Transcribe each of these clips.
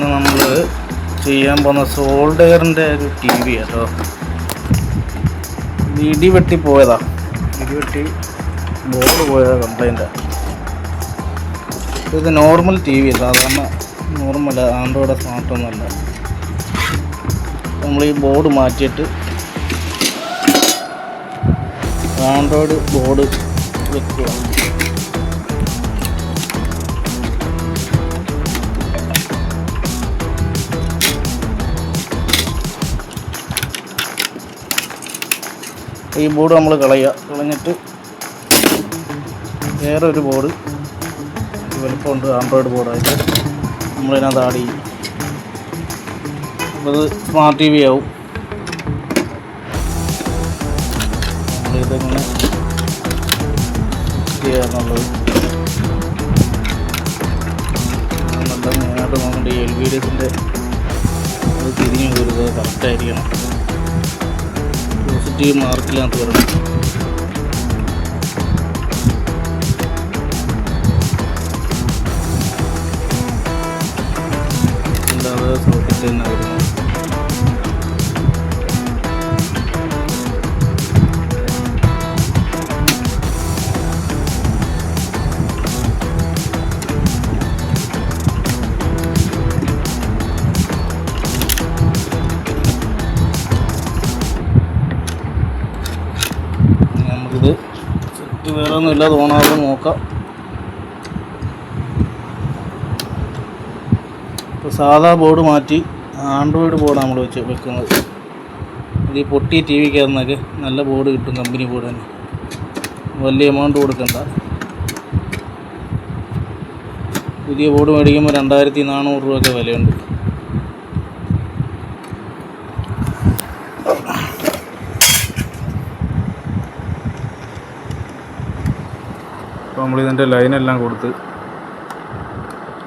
ഇന്ന് നമ്മൾ ചെയ്യാൻ പോകുന്ന സോൾഡറിൻ്റെ ഒരു ടി വി കേട്ടോ. ഇടിവെട്ടി പോയതാ, ഇടിവെട്ടി ബോർഡ് പോയതാ, കംപ്ലൈൻറ്റാണ്. ഇത് നോർമൽ ടി വി, സാധാരണ നോർമൽ ആൻഡ്രോയിഡ് സ്മാർട്ടൊന്നുമല്ല. നമ്മൾ ഈ ബോർഡ് മാറ്റിയിട്ട് ആൻഡ്രോയിഡ് ബോർഡ് വെക്കുക. ഈ ബോർഡ് നമ്മൾ കളഞ്ഞിട്ട് വേറൊരു ബോർഡ് വലുപ്പമുണ്ട്, ആൻഡ്രോയിഡ് ബോർഡായിട്ട് നമ്മളിതിനകത്ത് ആഡ് ചെയ്യും. അപ്പോൾ അത് സ്മാർട്ട് ടി വി ആവും. നമ്മളിതെങ്ങനെ ചെയ്യാന്നുള്ളത് നല്ല മെയിനായിട്ട് നോക്കേണ്ട ഈ LVDസിൻ്റെ അത് തിരിഞ്ഞ് വരുന്നത് കറക്റ്റായിരിക്കണം. പോസിറ്റീവ് മാർക്കിനകത്ത് വരണം. അല്ലാതെ സോക്കറ്റ് തന്നെ വരുന്നു. നമുക്കിത് സെറ്റ് വേറെ ഒന്നുമില്ല, തോന്നാതെ നോക്കാം. ഇപ്പോൾ സാധാ ബോർഡ് മാറ്റി ആൻഡ്രോയിഡ് ബോർഡ് നമ്മൾ വെക്കുന്നത്. ഇത് ഈ പൊട്ടിയ ടി വിക്കകത്തുനിന്നൊക്കെ നല്ല ബോർഡ് കിട്ടും, കമ്പനി ബോർഡ് തന്നെ. വലിയ എമൗണ്ട് കൊടുക്കണ്ട. പുതിയ ബോർഡ് മേടിക്കുമ്പോൾ 2400 രൂപയൊക്കെ വിലയുണ്ട്. അപ്പോൾ നമ്മളിതിൻ്റെ ലൈനെല്ലാം കൊടുത്ത്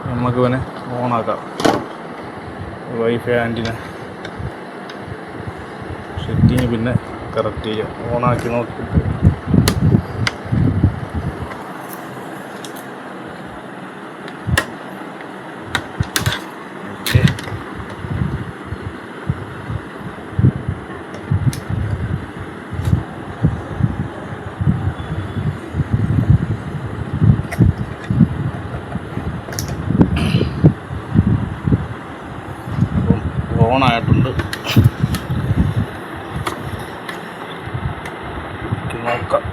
നമുക്ക് ഇവനെ ഓണാക്കാം. വൈഫൈ ആൻറ്റിന സെറ്റിങ് പിന്നെ കറക്റ്റ് ചെയ്യാം. ഓണാക്കി നോക്കിയിട്ട് ഓണായിട്ടുണ്ട്. നോക്കാം.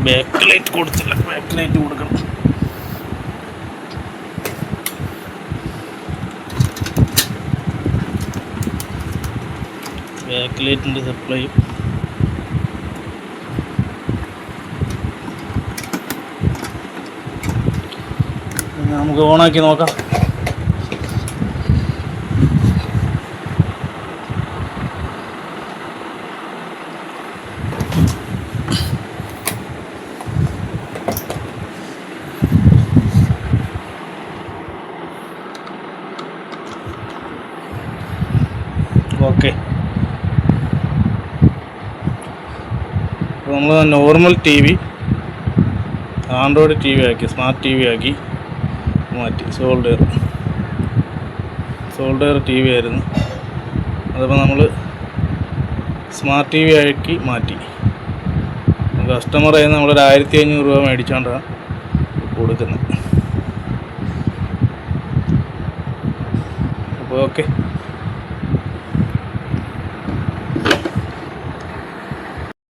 ബാക്ക് ലൈറ്റ് കൊടുത്തില്ല, ബാക്ക് ലൈറ്റ് കൊടുക്കണം. ബാക്ക് ലൈറ്റിൻ്റെ സപ്ലൈ നമുക്ക് ഓണാക്കി നോക്കാം. ഓക്കെ, അപ്പോൾ നമ്മൾ normal TV android TV ആക്കി, സ്മാർട്ട് ടി വി ആക്കി മാറ്റി. സോൾഡർ ടി വി ആയിരുന്നു, അതിപ്പോൾ നമ്മൾ സ്മാർട്ട് ടി വി ആക്കി മാറ്റി. കസ്റ്റമർ ആയി നമ്മളൊരു 1500 രൂപ മേടിച്ചുകൊണ്ടാണ് കൊടുക്കുന്നത്. അപ്പോൾ ഓക്കെ.